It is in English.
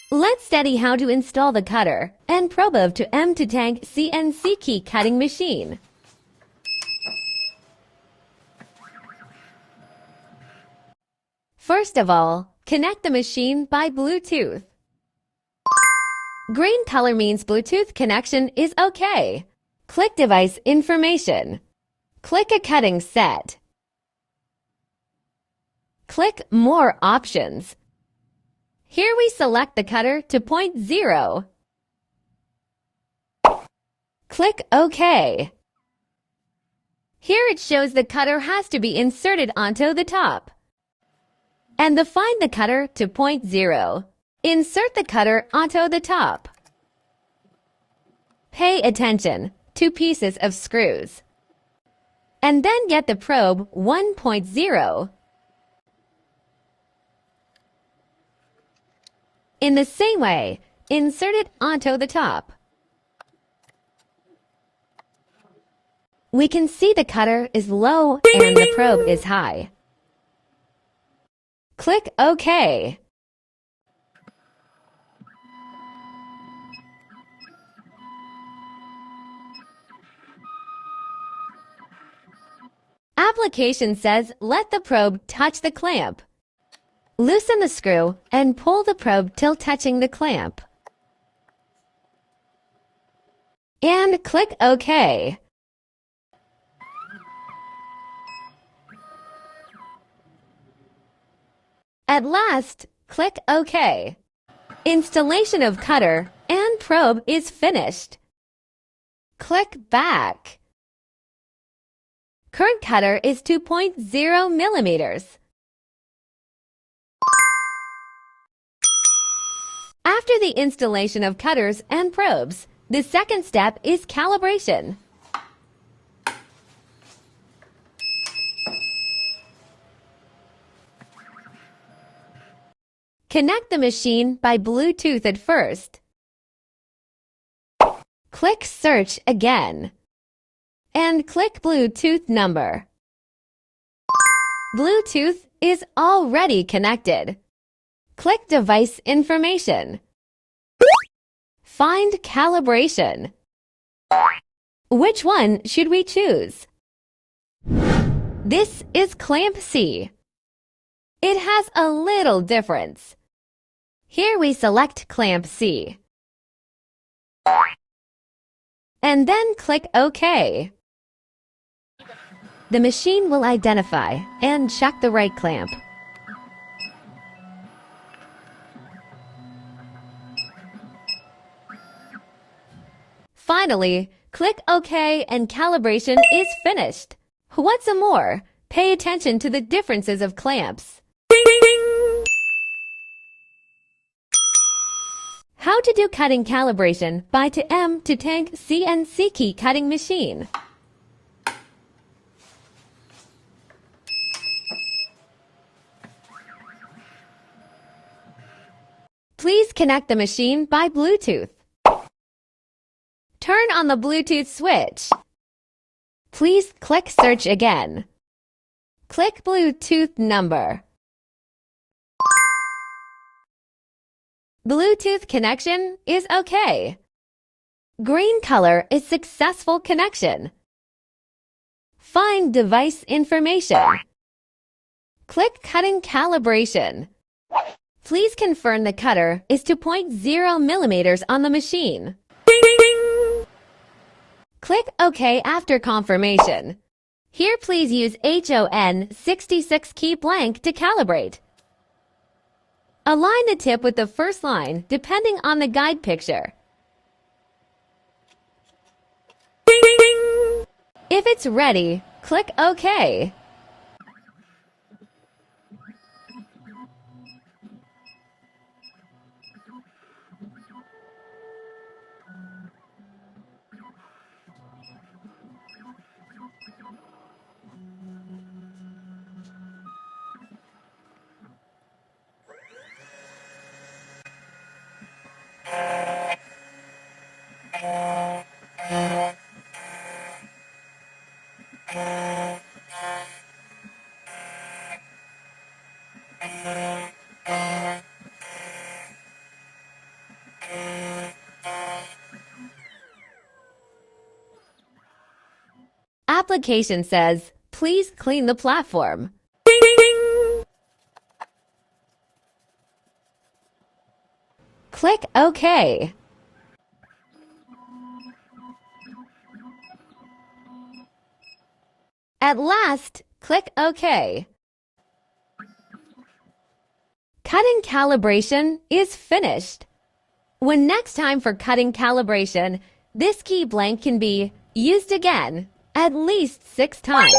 Let's study how to install the cutter and probe to M2Tank CNC key cutting machine. First of all, connect the machine by Bluetooth. Green color means Bluetooth connection is okay. Click device information. Click a cutting set. Click more options. Here we select the cutter to point 0. Click OK. Here it shows the cutter has to be inserted onto the top. And find the cutter to point 0. Insert the cutter onto the top. Pay attention. 2 pieces of screws. And then get the probe 1.0. In the same way, insert it onto the top. We can see the cutter is low and the probe is high. Click OK. Application says let the probe touch the clamp. Loosen the screw and pull the probe till touching the clamp. And click OK. At last, click OK. Installation of cutter and probe is finished. Click back. Current cutter is 2.0 millimeters. After the installation of cutters and probes, the second step is calibration. Connect the machine by Bluetooth at first. Click Search again. And click Bluetooth number. Bluetooth is already connected. Click Device information. Find Calibration. Which one should we choose? This is Clamp C. It has a little difference. Here we select Clamp C. And then click OK. The machine will identify and check the right clamp. Finally, click OK and calibration is finished. Want some more? Pay attention to the differences of clamps. How to do cutting calibration by M2Tank CNC key cutting machine. Please connect the machine by Bluetooth. Turn on the Bluetooth switch. Please click Search again. Click Bluetooth number. Bluetooth connection is OK. Green color is successful connection. Find device information. Click Cutting Calibration. Please confirm the cutter is 2.0 millimeters on the machine. Click OK after confirmation. Here please use HON 66 key blank to calibrate. Align the tip with the first line depending on the guide picture. If it's ready, click OK. application says, "Please clean the platform." Click OK. At last, click OK. Cutting calibration is finished. When next time for cutting calibration, this key blank can be used again at least 6 times.